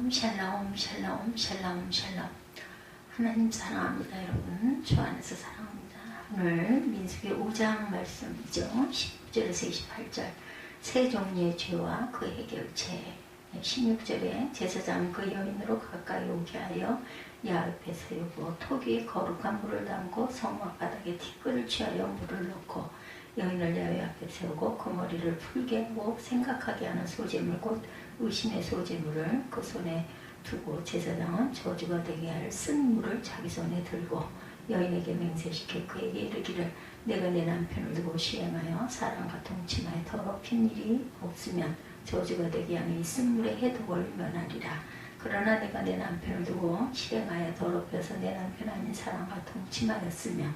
샬롬 샬롬 샬롬 샬롬 샬롬. 하나님 사랑합니다. 여러분 주 안에서 사랑합니다. 오늘 민수기 5장 말씀이죠. 19절에서 28절 세 종류의 죄와 그 해결책. 16절에 제사장은 그 여인으로 가까이 오게 하여 야 옆에 세우고 톡 위에 거룩한 물을 담고 성막 바닥에 티끌을 취하여 물을 넣고 여인을 야외 앞에 세우고 그 머리를 풀게 하고 생각하게 하는 소재물 곧 의심의 소재물을 그 손에 두고 제사장은 저주가 되게 할 쓴 물을 자기 손에 들고 여인에게 맹세시켜 그에게 이르기를 내가 내 남편을 두고 시행하여 사람과 동침하여 더럽힌 일이 없으면 저주가 되게 하는 이 쓴물의 해독을 면하리라. 그러나 내가 내 남편을 두고 실행하여 더럽혀서 내 남편 아닌 사람과 동침하였으면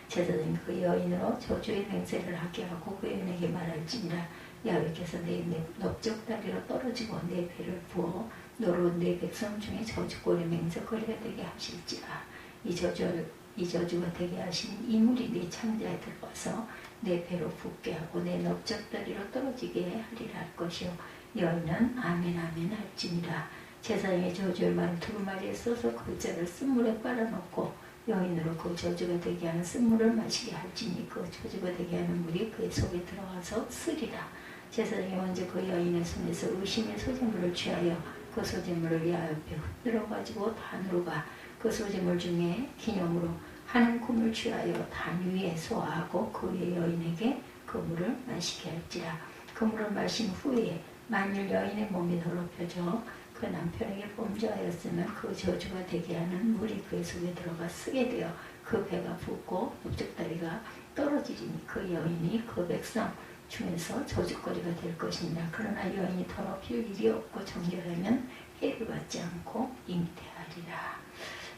제사장이 그 여인으로 저주의 맹세를 하게 하고 그 여인에게 말할지니라. 야훼께서 내 넓적다리로 떨어지고 내 배를 부어 너로 내 백성 중에 저주꼴의 맹세거리가 되게 하실지라. 이 저주가 되게 하신 이 물이 내 창자에 들어와서 내 배로 붓게 하고 내 넓적다리로 떨어지게 하리라 할 것이요. 여인은 아멘 아멘 할지니라. 제사장의 저주의 말을 두루마리에 써서 그 자를 쓴물에 빨아넣고 여인으로 그 저주가 되게 하는 쓴물을 마시게 할지니 그 저주가 되게 하는 물이 그의 속에 들어와서 쓰리라. 제사장이 먼저 그 여인의 손에서 의심의 소재물을 취하여 그 소재물을 야 옆에 흔들어 가지고 단으로 가 그 소재물 중에 기념으로 한 움큼을 취하여 단 위에 쏘아하고 그 위에 여인에게 그 물을 마시게 할지라. 그 물을 마신 후에 만일 여인의 몸이 더럽혀져 그 남편에게 범죄하였으면 그 저주가 되게 하는 물이 그의 속에 들어가 쓰게 되어 그 배가 붓고 넓적다리가 떨어지리니 그 여인이 그 백성 중에서 저주거리가 될 것이니라. 그러나 여인이 더럽힐 일이 없고 정결하면 해를 받지 않고 잉태하리라.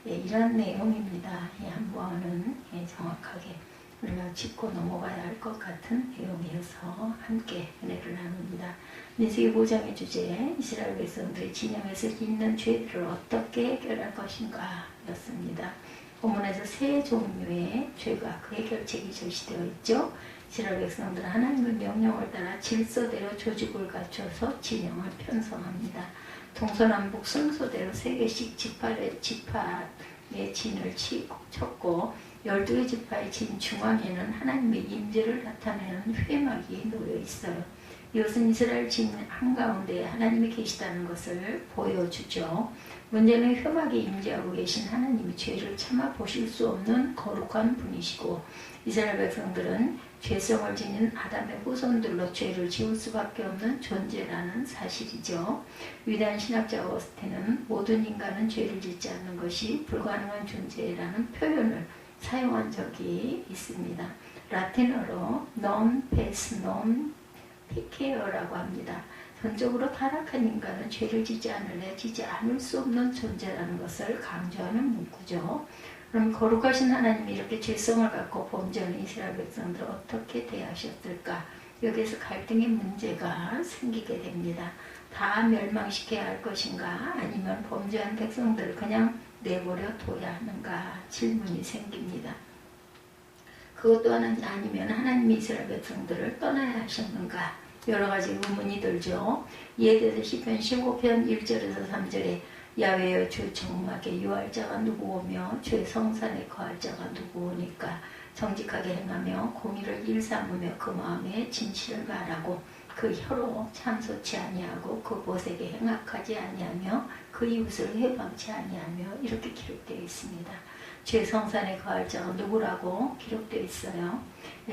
예, 이런 내용입니다. 한 번은 정확하게 우리가 짚고 넘어가야 할 것 같은 내용이어서 함께 은혜를 나눕니다. 민수기 5장의 주제 이스라엘 백성들의 진영에서 있는 죄들을 어떻게 해결할 것인가 였습니다. 본문에서 세 종류의 죄가 그 해결책이 제시되어 있죠. 이스라엘 백성들은 하나님의 명령을 따라 질서대로 조직을 갖춰서 진영을 편성합니다. 동서남북 순서대로 3개씩 지파의 진을 쳤고 12개 지파의 진 중앙에는 하나님의 임재를 나타내는 회막이 놓여 있어요. 이것은 이스라엘 진 한가운데 하나님이 계시다는 것을 보여주죠. 문제는 회막에 임재하고 계신 하나님이 죄를 참아 보실 수 없는 거룩한 분이시고 이스라엘 백성들은 죄성을 지닌 아담의 후손들로 죄를 지을 수밖에 없는 존재라는 사실이죠. 위대한 신학자 어거스틴은 모든 인간은 죄를 짓지 않는 것이 불가능한 존재라는 표현을 사용한 적이 있습니다. 라틴어로 non pes non peccator라고 합니다. 전적으로 타락한 인간은 죄를 지지 않을래 지지 않을 수 없는 존재라는 것을 강조하는 문구죠. 그럼 거룩하신 하나님이 이렇게 죄성을 갖고 범죄하는 이스라엘 백성들을 어떻게 대하셨을까? 여기에서 갈등의 문제가 생기게 됩니다. 다 멸망시켜야 할 것인가? 아니면 범죄한 백성들을 그냥 내버려 둬야 하는가? 질문이 생깁니다. 그것 또한 아니면 하나님이 이스라엘 백성들을 떠나야 하셨는가? 여러 가지 의문이 들죠. 이에 대해서 시편 15편 1절에서 3절에 야훼여 주 정막에 유할 자가 누구 오며 주의 성산에 거할 자가 누구 오니까 정직하게 행하며 공의를 일삼으며 그 마음에 진실을 말하고 그 혀로 참소치 아니하고 그 보색에 행악하지 아니하며 그 이웃을 해방치 아니하며 이렇게 기록되어 있습니다. 주의 성산에 거할 자가 누구라고 기록되어 있어요.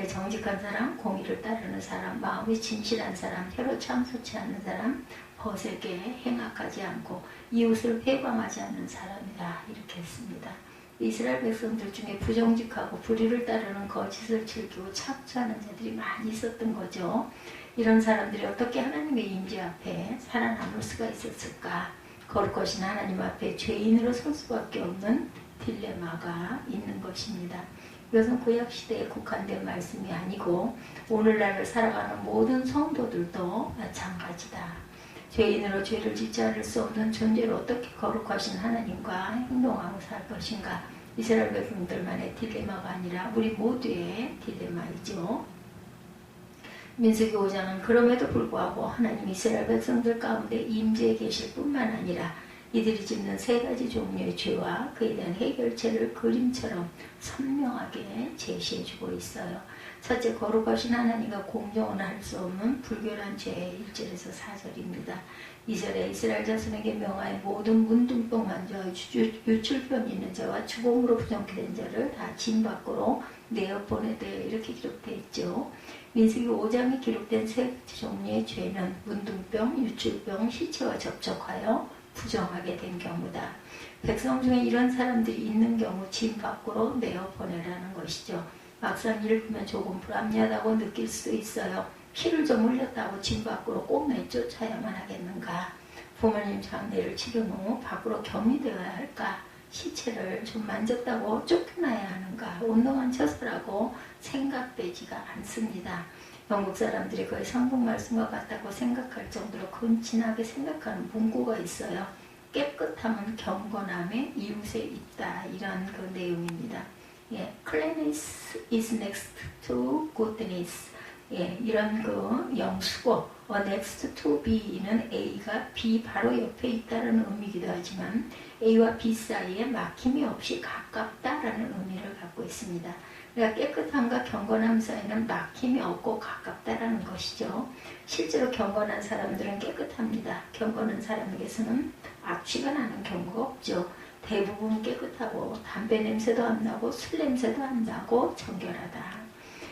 정직한 사람, 공의를 따르는 사람, 마음이 진실한 사람, 혀로 참소치 않는 사람, 거세게 행악하지 않고 이웃을 회방하지 않는 사람이다 이렇게 했습니다. 이스라엘 백성들 중에 부정직하고 불의를 따르는 거짓을 즐기고 착취하는 자들이 많이 있었던 거죠. 이런 사람들이 어떻게 하나님의 임재 앞에 살아남을 수가 있었을까? 거룩하신 하나님 앞에 죄인으로 설 수밖에 없는 딜레마가 있는 것입니다. 이것은 구약시대에 국한된 말씀이 아니고 오늘날을 살아가는 모든 성도들도 마찬가지다. 죄인으로 죄를 짓지 않을 수 없는 존재로 어떻게 거룩하신 하나님과 행동하고 살 것인가? 이스라엘 백성들만의 딜레마가 아니라 우리 모두의 딜레마이죠. 민수기 5장은 그럼에도 불구하고 하나님 이스라엘 백성들 가운데 임재해 계실 뿐만 아니라 이들이 짓는 세 가지 종류의 죄와 그에 대한 해결책을 그림처럼 선명하게 제시해주고 있어요. 첫째, 거룩하신 하나님과 공존을 할 수 없는 불결한 죄의 1절에서 4절입니다. 2절에 이스라엘 자손에게 명하여 모든 문둥병 환자와 유출병이 있는 자와 죽음으로 부정케 자를 다 진 밖으로 내어 보내되 이렇게 기록되어 있죠. 민수기 5장에 기록된 세 종류의 죄는 문둥병, 유출병, 시체와 접촉하여 부정하게 된 경우다. 백성 중에 이런 사람들이 있는 경우 진 밖으로 내어 보내라는 것이죠. 막상 읽으면 조금 불합리하다고 느낄 수도 있어요. 피를 좀 흘렸다고 진 밖으로 꼭 내쫓아야만 하겠는가? 부모님 장례를 치른 후 밖으로 격리되어야 할까? 시체를 좀 만졌다고 쫓겨나야 하는가? 운동한 처사라고 생각되지가 않습니다. 영국 사람들이 거의 성경 말씀과 같다고 생각할 정도로 근친하게 생각하는 문구가 있어요. 깨끗함은 경건함의 이웃에 있다. 이런 그 내용입니다. 예, cleanliness is next to goodness. 예, 이런 그 영수고 next to B는 A가 B 바로 옆에 있다는 의미이기도 하지만 A와 B 사이에 막힘이 없이 가깝다라는 의미를 갖고 있습니다. 그러니까 깨끗함과 경건함 사이에는 막힘이 없고 가깝다라는 것이죠. 실제로 경건한 사람들은 깨끗합니다. 경건한 사람에게서는 악취가 나는 경우가 없죠. 대부분 깨끗하고 담배 냄새도 안 나고 술 냄새도 안 나고 정결하다.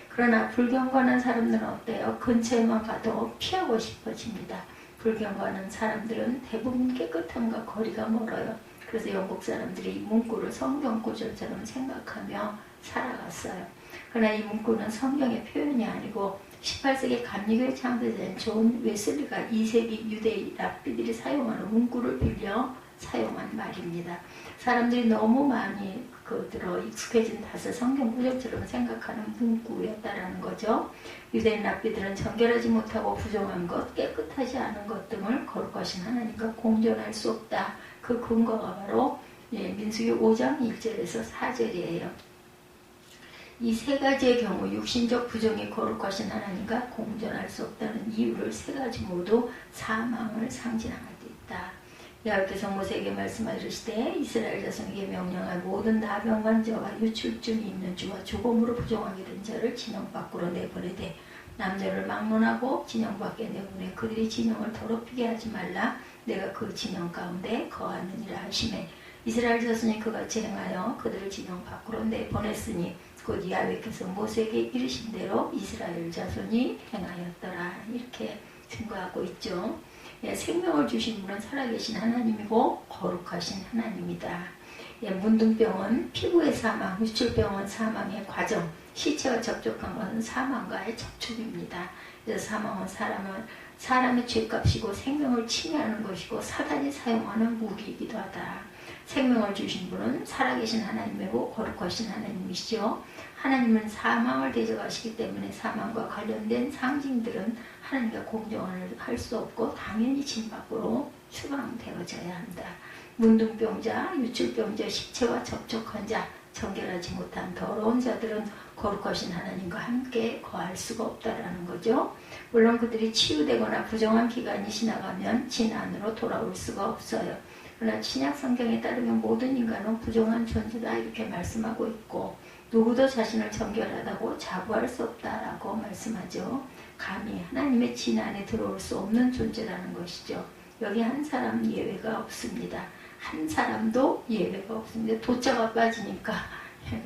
그러나 불경건한 사람들은 어때요? 근처에만 가도 피하고 싶어집니다. 불경건한 사람들은 대부분 깨끗함과 거리가 멀어요. 그래서 영국 사람들이 이 문구를 성경 구절처럼 생각하며 살아갔어요. 그러나 이 문구는 성경의 표현이 아니고 18세기 감리교의 창조자인 존 웨슬리가 2세기 유대 랍비들이 사용하는 문구를 빌려 사용한 말입니다. 사람들이 너무 많이 들어 익숙해진 탓을 성경 구절처럼 생각하는 문구였다라는 거죠. 유대인 랍비들은 정결하지 못하고 부정한 것, 깨끗하지 않은 것 등을 거룩하신 하나님과 공존할 수 없다. 그 근거가 바로 민수기 5장 1절에서 4절이에요. 이 세 가지의 경우 육신적 부정이 거룩하신 하나님과 공존할 수 없다는 이유를 세 가지 모두 사망을 상징할 때 있다. 여호와께서 모세에게 말씀하시되 이스라엘 자손에게 명령할 모든 나병한 자와 유출증이 있는 주와 죽음으로 부정하게 된 자를 진영 밖으로 내보내되 남녀를 막론하고 진영 밖에 내보내 그들이 진영을 더럽히게 하지 말라. 내가 그 진영 가운데 거하느니라 하시매 이스라엘 자손이 그같이 행하여 그들을 진영 밖으로 내보냈으니 곧 야훼께서 모세에게 이르신 대로 이스라엘 자손이 행하였더라. 이렇게 증거하고 있죠. 예, 생명을 주신 분은 살아계신 하나님이고 거룩하신 하나님이다. 예, 문둥병은 피부의 사망, 유출병은 사망의 과정, 시체와 접촉한 것은 사망과의 접촉입니다. 그래서 사망은 사람의 죄값이고 생명을 침해하는 것이고 사단이 사용하는 무기이기도 하다. 생명을 주신 분은 살아계신 하나님이고 거룩하신 하나님이시죠. 하나님은 사망을 대적하시기 때문에 사망과 관련된 상징들은 하나님과 공존을 할 수 없고 당연히 진 밖으로 추방되어져야 한다. 문둥병자, 유출병자, 시체와 접촉한 자, 정결하지 못한 더러운 자들은 거룩하신 하나님과 함께 거할 수가 없다라는 거죠. 물론 그들이 치유되거나 부정한 기간이 지나가면 진 안으로 돌아올 수가 없어요. 그러나 신약 성경에 따르면 모든 인간은 부정한 존재다 이렇게 말씀하고 있고 누구도 자신을 정결하다고 자부할 수 없다라고 말씀하죠. 감히 하나님의 진 안에 들어올 수 없는 존재라는 것이죠. 여기 한 사람 예외가 없습니다. 한 사람도 예외가 없습니다. 도자가 빠지니까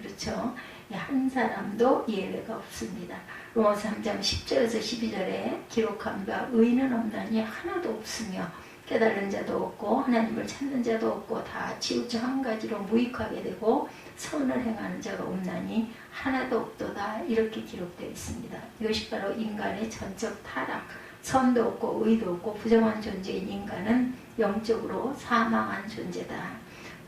그렇죠. 한 사람도 예외가 없습니다. 로마서 3장 10절에서 12절에 기록한 바 의인은 없나니 하나도 없으며 깨달은 자도 없고 하나님을 찾는 자도 없고 다 치우쳐 한 가지로 무익하게 되고 선을 행하는 자가 없나니 하나도 없도다 이렇게 기록되어 있습니다. 이것이 바로 인간의 전적 타락, 선도 없고 의도 없고 부정한 존재인 인간은 영적으로 사망한 존재다.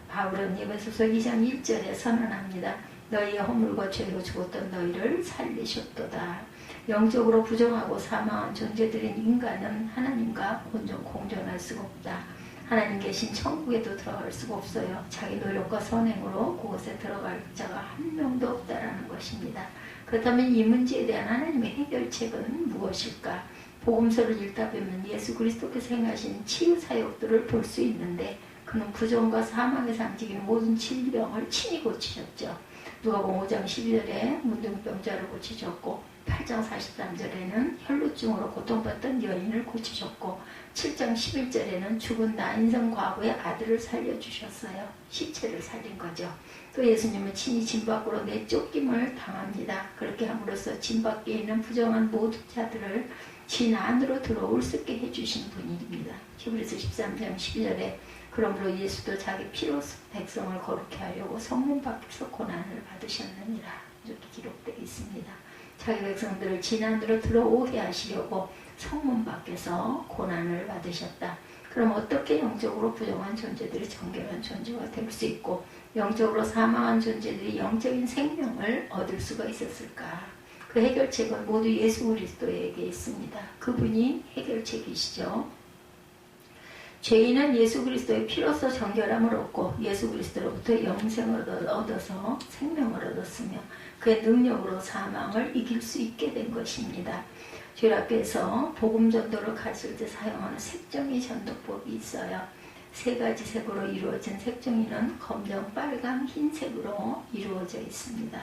바울은 에베소서 2장 1절에 선언합니다. 너희의 허물과 죄로 죽었던 너희를 살리셨도다. 영적으로 부정하고 사망한 존재들인 인간은 하나님과 공존할 수가 없다. 하나님 계신 천국에도 들어갈 수가 없어요. 자기 노력과 선행으로 그곳에 들어갈 자가 한 명도 없다라는 것입니다. 그렇다면 이 문제에 대한 하나님의 해결책은 무엇일까? 복음서를 읽다 보면 예수 그리스도께서 행하신 치유 사역들을 볼 수 있는데 그 그는 부정과 사망에서 움직이는 모든 질병을 친히 고치셨죠. 누가복음 5장 12절에 문둥병자를 고치셨고 8장 43절에는 혈루증으로 고통받던 여인을 고치셨고 7장 11절에는 죽은 나인성 과부의 아들을 살려주셨어요. 시체를 살린 거죠. 또 예수님은 친히 진 밖으로 내쫓김을 당합니다. 그렇게 함으로써 진 밖에 있는 부정한 모든 자들을 진 안으로 들어올 수 있게 해주신 분입니다. 히브리서 13장 12절에 그러므로 예수도 자기 피로 백성을 거룩해 하려고 성문 밖에서 고난을 받으셨느니라 이렇게 기록되어 있습니다. 자기 백성들을 진 안으로 들어오게 하시려고 성문 밖에서 고난을 받으셨다. 그럼 어떻게 영적으로 부정한 존재들이 정결한 존재가 될 수 있고 영적으로 사망한 존재들이 영적인 생명을 얻을 수가 있었을까? 그 해결책은 모두 예수 그리스도에게 있습니다. 그분이 해결책이시죠. 죄인은 예수 그리스도의 피로서 정결함을 얻고 예수 그리스도로부터 영생을 얻어서 생명을 얻었으며 그의 능력으로 사망을 이길 수 있게 된 것입니다. 주일학교에서 복음 전도를 가르칠 때 사용하는 색종이 전도법이 있어요. 세 가지 색으로 이루어진 색종이는 검정, 빨강, 흰색으로 이루어져 있습니다.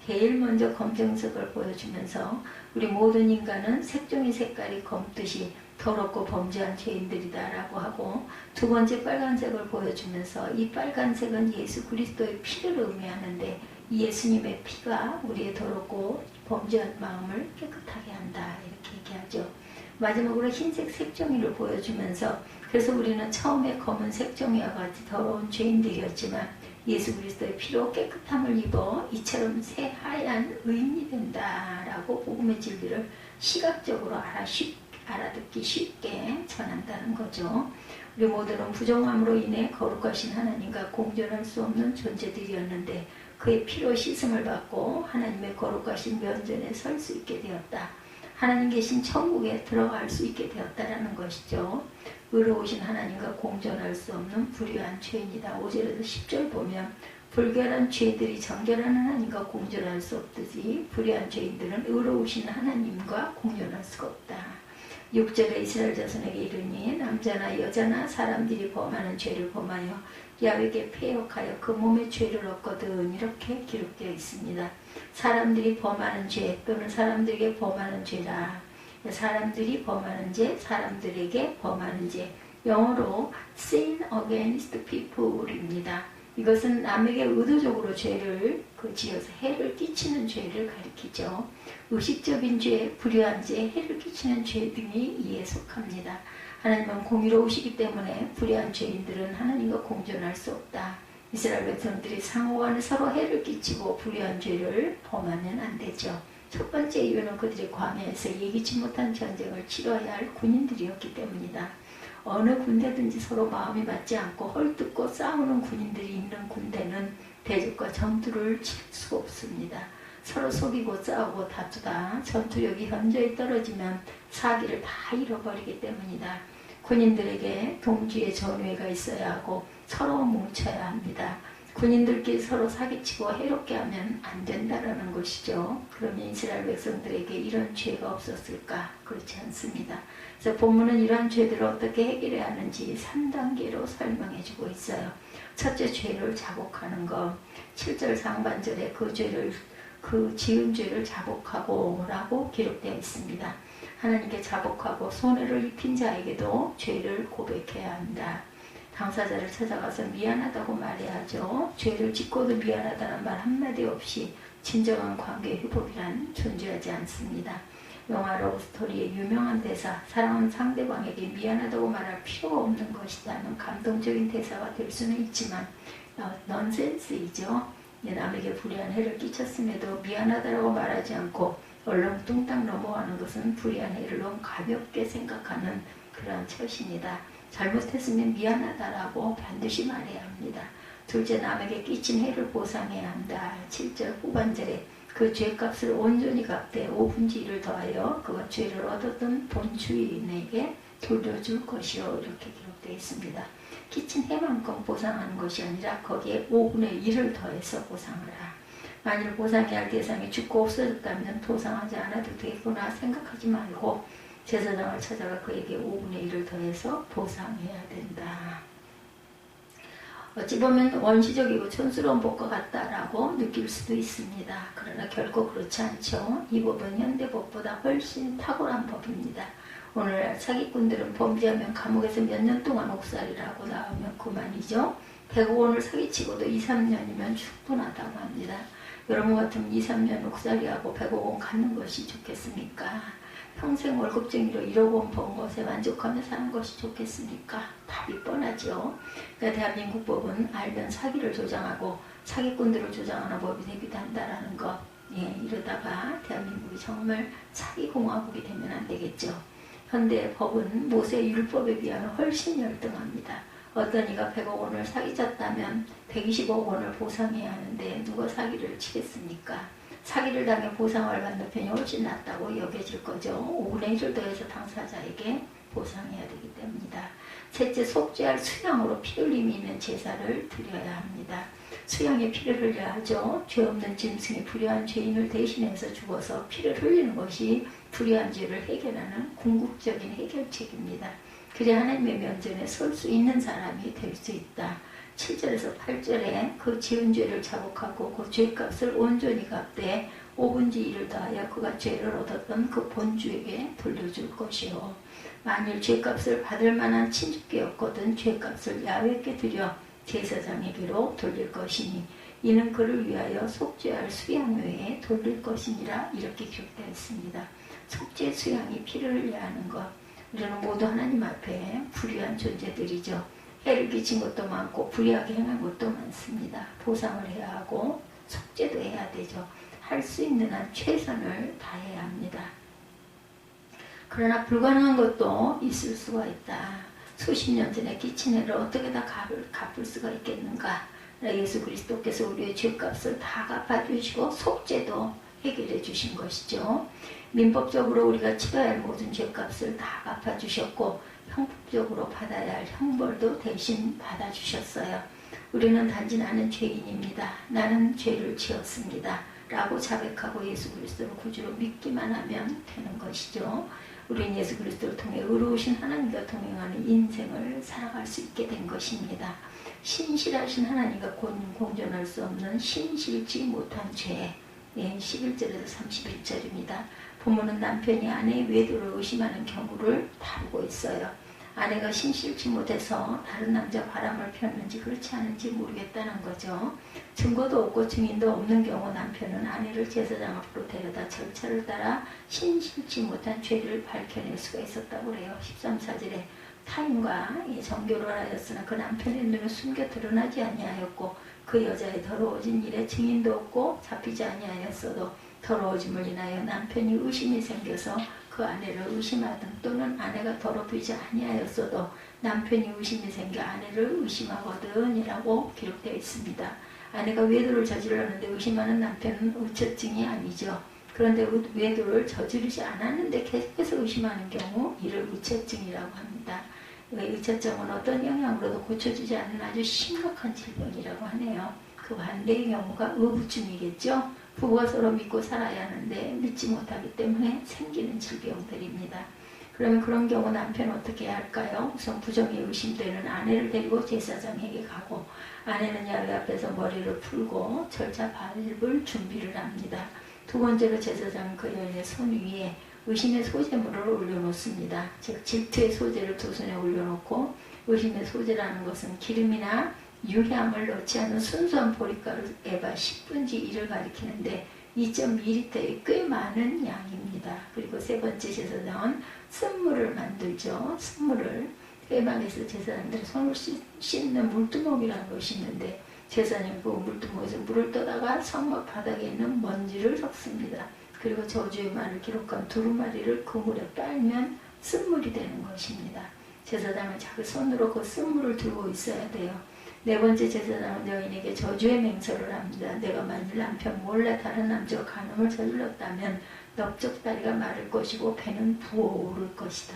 제일 먼저 검정색을 보여주면서 우리 모든 인간은 색종이 색깔이 검듯이 더럽고 범죄한 죄인들이다 라고 하고 두 번째 빨간색을 보여주면서 이 빨간색은 예수 그리스도의 피를 의미하는데 이 예수님의 피가 우리의 더럽고 범죄한 마음을 깨끗하게 한다 이렇게 얘기하죠. 마지막으로 흰색 색종이를 보여주면서 그래서 우리는 처음에 검은 색종이와 같이 더러운 죄인들이었지만 예수 그리스도의 피로 깨끗함을 입어 이처럼 새하얀 의인이 된다라고 복음의 진리를 시각적으로 알아듣기 쉽게 전한다는 거죠. 우리 모두는 부정함으로 인해 거룩하신 하나님과 공존할 수 없는 존재들이었는데 그의 피로 씻음을 받고 하나님의 거룩하신 면전에 설 수 있게 되었다. 하나님 계신 천국에 들어갈 수 있게 되었다라는 것이죠. 의로우신 하나님과 공존할 수 없는 불의한 죄인이다. 5절에서 10절 보면 불결한 죄들이 정결한 하나님과 공존할 수 없듯이 불의한 죄인들은 의로우신 하나님과 공존할 수가 없다. 6절에 이스라엘 자손에게 이르니 남자나 여자나 사람들이 범하는 죄를 범하여 야훼에게 패역하여 그 몸의 죄를 얻거든 이렇게 기록되어 있습니다. 사람들이 범하는 죄 또는 사람들에게 범하는 죄라. 사람들이 범하는 죄, 사람들에게 범하는 죄. 영어로 sin against people입니다. 이것은 남에게 의도적으로 죄를 지어서 해를 끼치는 죄를 가리키죠. 의식적인 죄, 불의한 죄, 해를 끼치는 죄 등이 이에 속합니다. 하나님은 공의로우시기 때문에 불의한 죄인들은 하나님과 공존할 수 없다. 이스라엘 백성들이 상호간에 서로 해를 끼치고 불의한 죄를 범하면 안 되죠. 첫 번째 이유는 그들이 광야에서 예기치 못한 전쟁을 치러야 할 군인들이었기 때문이다. 어느 군대든지 서로 마음이 맞지 않고 헐뜯고 싸우는 군인들이 있는 군대는 대적과 전투를 칠 수가 없습니다. 서로 속이고 싸우고 다투다 전투력이 현저히 떨어지면 사기를 다 잃어버리기 때문이다. 군인들에게 동지의 전우회가 있어야 하고 서로 뭉쳐야 합니다. 군인들끼리 서로 사기치고 해롭게 하면 안 된다라는 것이죠. 그러면 이스라엘 백성들에게 이런 죄가 없었을까? 그렇지 않습니다. 그래서 본문은 이러한 죄들을 어떻게 해결해야 하는지 3단계로 설명해 주고 있어요. 첫째, 죄를 자복하는 것. 7절 상반절에 그 지은 죄를 자복하고 라고 기록되어 있습니다. 하나님께 자복하고 손해를 입힌 자에게도 죄를 고백해야 한다. 당사자를 찾아가서 미안하다고 말해야 하죠. 죄를 짓고도 미안하다는 말 한마디 없이 진정한 관계 회복이란 존재하지 않습니다. 영화 러브스토리의 유명한 대사, 사랑하는 상대방에게 미안하다고 말할 필요가 없는 것이라는 감동적인 대사가 될 수는 있지만 넌센스이죠. 남에게 불의한 해를 끼쳤음에도 미안하다고 말하지 않고 얼렁뚱땅 넘어가는 것은 불의한 해를 너무 가볍게 생각하는 그러한 처신이다. 잘못했으면 미안하다라고 반드시 말해야 합니다. 둘째, 남에게 끼친 해를 보상해야 한다. 7절 후반절에 그 죄값을 온전히 갚되 5분의 1을 더하여 그가 죄를 얻었던 본주인에게 돌려줄 것이요 이렇게 기록되어 있습니다. 끼친 해만큼 보상하는 것이 아니라 거기에 5분의 1을 더해서 보상하라. 만일 보상해야 할 대상이 죽고 없어졌다면 보상하지 않아도 되겠구나 생각하지 말고 제사장을 찾아가 그에게 5분의 1을 더해서 보상해야 된다. 어찌 보면 원시적이고 촌스러운 법과 같다라고 느낄 수도 있습니다. 그러나 결코 그렇지 않죠. 이 법은 현대법보다 훨씬 탁월한 법입니다. 오늘날 사기꾼들은 범죄하면 감옥에서 몇 년 동안 옥살이라고 나오면 그만이죠. 100억 원을 사기치고도 2, 3년이면 충분하다고 합니다. 여러분 같으면 2, 3년 옥살이하고 100억 원 갖는 것이 좋겠습니까? 평생 월급쟁이로 1억 원 번 것에 만족하며 사는 것이 좋겠습니까? 답이 뻔하죠. 그러니까 대한민국 법은 알면 사기를 조장하고 사기꾼들을 조장하는 법이 되기도 한다는 것. 이러다가 대한민국이 정말 사기공화국이 되면 안 되겠죠. 현대 법은 모세 율법에 비하면 훨씬 열등합니다. 어떤 이가 100억 원을 사기쳤다면 120억 원을 보상해야 하는데 누가 사기를 치겠습니까? 사기를 당해 보상을 받는 편이 훨씬 낫다고 여겨질 거죠. 5분의 1을 더해서 당사자에게 보상해야 되기 때문이다. 셋째, 속죄할 수양으로 피 흘림이면 제사를 드려야 합니다. 수양에 피를 흘려야 하죠. 죄 없는 짐승이 불의한 죄인을 대신해서 죽어서 피를 흘리는 것이 불의한 죄를 해결하는 궁극적인 해결책입니다. 그래야 하나님의 면전에 설 수 있는 사람이 될 수 있다. 7절에서 8절에 그 지은 죄를 자복하고 그 죄값을 온전히 갚되 5분의 1을 다하여 그가 죄를 얻었던 그 본주에게 돌려줄 것이요. 만일 죄값을 받을 만한 친족이 없거든 죄값을 야훼께 드려 제사장에게로 돌릴 것이니 이는 그를 위하여 속죄할 수양 외에 돌릴 것이니라. 이렇게 기록되어 있습니다. 속죄 수양이 피를 흘려야 하는 것. 우리는 모두 하나님 앞에 불의한 존재들이죠. 해를 끼친 것도 많고 불의하게 행한 것도 많습니다. 보상을 해야 하고 속죄도 해야 되죠. 할 수 있는 한 최선을 다해야 합니다. 그러나 불가능한 것도 있을 수가 있다. 수십 년 전에 끼친 해를 어떻게 다 갚을 수가 있겠는가. 예수 그리스도께서 우리의 죄값을 다 갚아주시고 속죄도 해결해 주신 것이죠. 민법적으로 우리가 치러야 할 모든 죄값을 다 갚아주셨고 형법적으로 받아야 할 형벌도 대신 받아주셨어요. 우리는 단지 나는 죄인입니다. 나는 죄를 지었습니다. 라고 자백하고 예수 그리스도를 구주로 믿기만 하면 되는 것이죠. 우리는 예수 그리스도를 통해 의로우신 하나님과 동행하는 인생을 살아갈 수 있게 된 것입니다. 신실하신 하나님과 공존할 수 없는 신실지 못한 죄. 11절에서 31절입니다. 부모는 남편이 아내의 외도를 의심하는 경우를 다루고 있어요. 아내가 신실치 못해서 다른 남자 바람을 피웠는지 그렇지 않은지 모르겠다는 거죠. 증거도 없고 증인도 없는 경우 남편은 아내를 제사장 앞으로 데려다 절차를 따라 신실치 못한 죄를 밝혀낼 수가 있었다고 해요. 13, 4절에 타인과 정교를 하였으나 그 남편의 눈을 숨겨 드러나지 아니하였고 그 여자의 더러워진 일에 증인도 없고 잡히지 아니하였어도 더러워짐을 인하여 남편이 의심이 생겨서 그 아내를 의심하든 또는 아내가 더럽히지 아니하였어도 남편이 의심이 생겨 아내를 의심하거든 이라고 기록되어 있습니다. 아내가 외도를 저질렀는데 의심하는 남편은 의처증이 아니죠. 그런데 외도를 저지르지 않았는데 계속해서 의심하는 경우 이를 의처증이라고 합니다. 의처증은 어떤 영향으로도 고쳐지지 않는 아주 심각한 질병이라고 하네요. 그 반대의 경우가 의부증이겠죠. 부부가 서로 믿고 살아야 하는데 믿지 못하기 때문에 생기는 질병들입니다. 그러면 그런 경우 남편은 어떻게 해야 할까요? 우선 부정이 의심되는 아내를 데리고 제사장에게 가고 아내는 야훼 앞에서 머리를 풀고 절차 밟을 준비를 합니다. 두 번째로 제사장은 그 여인의 손 위에 의심의 소재물을 올려놓습니다. 즉 질투의 소재를 두 손에 올려놓고 의심의 소재라는 것은 기름이나 유향을 넣지 않은 순수한 보리가루에바 10분의 1을 가리키는데 2.2리터의 꽤 많은 양입니다. 그리고 세 번째 제사장은 쓴물을 만들죠. 쓴물을 회막에서 제사장들이 손을 씻는 물두멍이라는 것이 있는데 제사장이 그 물두멍에서 물을 떠다가 성막 바닥에 있는 먼지를 섞습니다. 그리고 저주의 말을 기록한 두루마리를 그 물에 빨면 쓴물이 되는 것입니다. 제사장은 자기 손으로 그 쓴물을 들고 있어야 돼요. 네 번째 제사장은 여인에게 저주의 맹세를 합니다. 내가 만일 남편 몰래 다른 남자와 간음을 저질렀다면 넓적다리가 마를 것이고 배는 부어오를 것이다.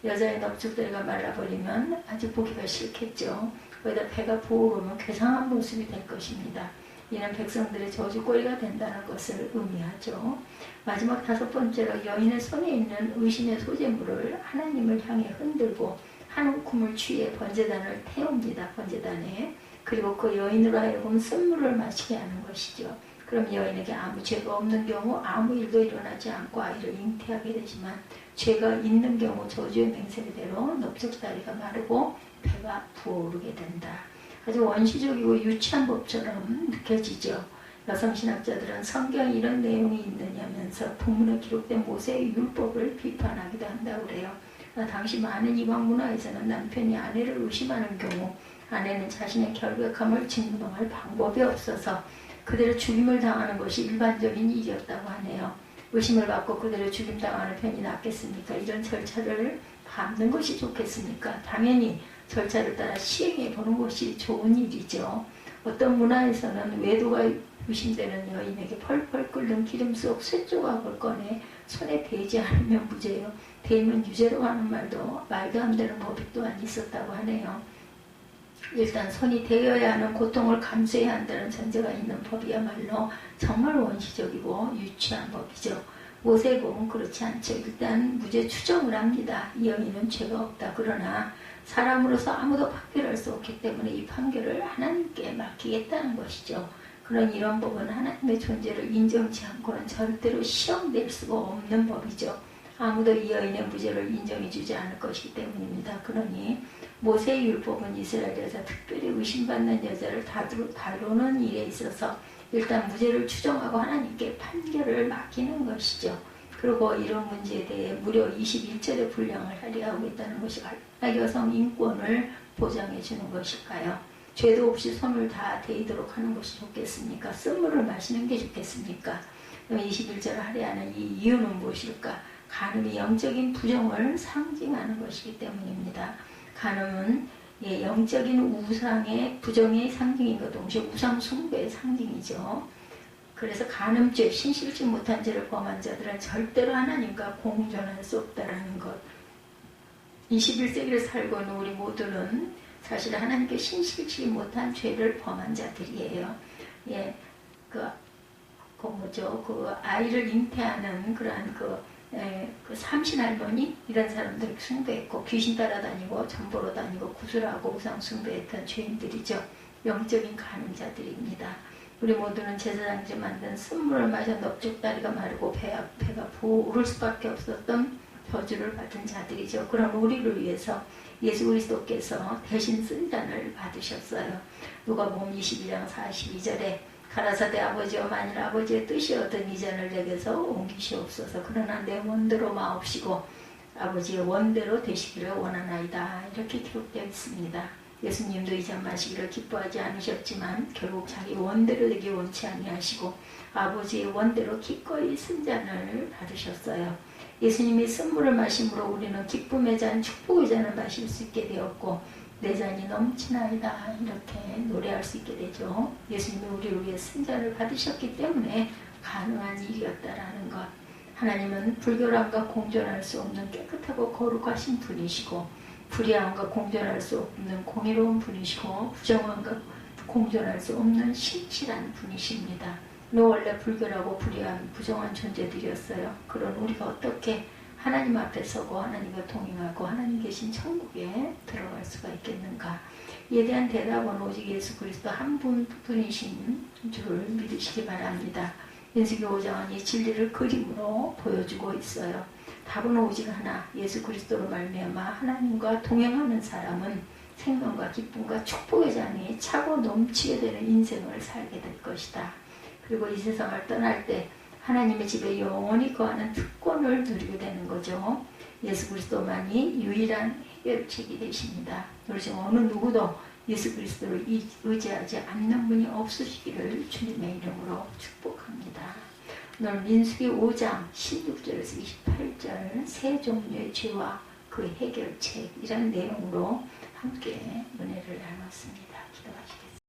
여자의 넓적다리가 말라버리면 아주 보기가 싫겠죠. 거기다 배가 부어오르면 괴상한 모습이 될 것입니다. 이는 백성들의 저주거리가 된다는 것을 의미하죠. 마지막 다섯 번째로 여인의 손에 있는 의심의 소재물을 하나님을 향해 흔들고 한 움큼을 취해 번제단을 태웁니다. 번제단에 그리고 그 여인으로 하여금 쓴물을 마시게 하는 것이죠. 그럼 여인에게 아무 죄가 없는 경우 아무 일도 일어나지 않고 아이를 잉태하게 되지만 죄가 있는 경우 저주의 맹세대로 넓적다리가 마르고 배가 부어오르게 된다. 아주 원시적이고 유치한 법처럼 느껴지죠. 여성신학자들은 성경에 이런 내용이 있느냐면서 본문에 기록된 모세의 율법을 비판하기도 한다고 그래요. 당시 많은 이방 문화에서는 남편이 아내를 의심하는 경우 아내는 자신의 결백함을 증명할 방법이 없어서 그대로 죽임을 당하는 것이 일반적인 일이었다고 하네요. 의심을 받고 그대로 죽임당하는 편이 낫겠습니까? 이런 절차를 밟는 것이 좋겠습니까? 당연히 절차를 따라 시행해 보는 것이 좋은 일이죠. 어떤 문화에서는 외도가 의심되는 여인에게 펄펄 끓는 기름 속 쇠조각을 꺼내 손에 대지 않으면 무죄요. 대면 유죄로 하는 말도 말도 안 되는 법이 또한 있었다고 하네요. 일단 손이 대여야 하는 고통을 감수해야 한다는 전제가 있는 법이야말로 정말 원시적이고 유치한 법이죠. 모세복은 그렇지 않죠. 일단 무죄 추정을 합니다. 이 여인은 죄가 없다. 그러나 사람으로서 아무도 판결할 수 없기 때문에 이 판결을 하나님께 맡기겠다는 것이죠. 그런 이런 법은 하나님의 존재를 인정치 않고는 절대로 시험될 수가 없는 법이죠. 아무도 이 여인의 무죄를 인정해 주지 않을 것이기 때문입니다. 그러니 모세의 율법은 이스라엘에서 특별히 의심받는 여자를 다루는 일에 있어서 일단 무죄를 추정하고 하나님께 판결을 맡기는 것이죠. 그리고 이런 문제에 대해 무려 21절의 분량을 할애하고 있다는 것이 갈락 여성 인권을 보장해 주는 것일까요? 죄도 없이 손을 다 대이도록 하는 것이 좋겠습니까? 쓴물을 마시는 게 좋겠습니까? 21절을 할애하는 이 이유는 무엇일까? 간음이 영적인 부정을 상징하는 것이기 때문입니다. 간음은 영적인 우상의 부정의 상징인과 동시에 우상 숭배의 상징이죠. 그래서 간음죄, 신실치 못한 죄를 범한 자들은 절대로 하나님과 공존할 수 없다라는 것. 21세기를 살고 있는 우리 모두는 사실 하나님께 신실치 못한 죄를 범한 자들이에요. 그 아이를 잉태하는 그러한 그 삼신할머니 이런 사람들 숭배했고 귀신 따라다니고 전보로 다니고 구슬하고 우상 숭배했던 죄인들이죠. 영적인 간음자들입니다. 우리 모두는 제사장이 만든 쓴물을 마셔 넓적다리가 마르고 배가 부어오를 수밖에 없었던 저주를 받은 자들이죠. 그런 우리를 위해서 예수 그리스도께서 대신 쓴 잔을 받으셨어요. 누가복음 22장 42절에 가라사대 아버지여 만일 아버지의 뜻이었던 이 잔을 내게서 옮기시옵소서. 그러나 내 원대로 마옵시고 아버지의 원대로 되시기를 원하나이다. 이렇게 기록되어 있습니다. 예수님도 이 잔 마시기를 기뻐하지 않으셨지만 결국 자기 원대로 되기 원치 아니하시고 아버지의 원대로 기꺼이 쓴 잔을 받으셨어요. 예수님이 쓴물을 마심으로 우리는 기쁨의 잔, 축복의 잔을 마실 수 있게 되었고 내 잔이 넘치나이다 이렇게 노래할 수 있게 되죠. 예수님이 우리를 위해 쓴 잔을 받으셨기 때문에 가능한 일이었다라는 것. 하나님은 불결함과 공존할 수 없는 깨끗하고 거룩하신 분이시고 불의함과 공존할 수 없는 공의로운 분이시고 부정함과 공존할 수 없는 신실한 분이십니다. 원래 불결하고 불의한 부정한 존재들이었어요. 그런 우리가 어떻게 하나님 앞에 서고 하나님과 동행하고 하나님 계신 천국에 들어갈 수가 있겠는가? 이에 대한 대답은 오직 예수 그리스도 한 분뿐이신 줄을 믿으시기 바랍니다. 민수기 5장은 이 진리를 그림으로 보여주고 있어요. 답은 오직 하나, 예수 그리스도로 말미암아 하나님과 동행하는 사람은 생명과 기쁨과 축복의 잔이 차고 넘치게 되는 인생을 살게 될 것이다. 그리고 이 세상을 떠날 때 하나님의 집에 영원히 거하는 특권을 누리게 되는 거죠. 예수 그리스도만이 유일한 해결책이 되십니다. 우리 지금 어느 누구도 예수 그리스도를 의지하지 않는 분이 없으시기를 주님의 이름으로 축복합니다. 오늘 민수기 5장 16절에서 28절 세 종류의 죄와 그 해결책이라는 내용으로 함께 은혜를 나눴습니다. 기도하시겠습니다.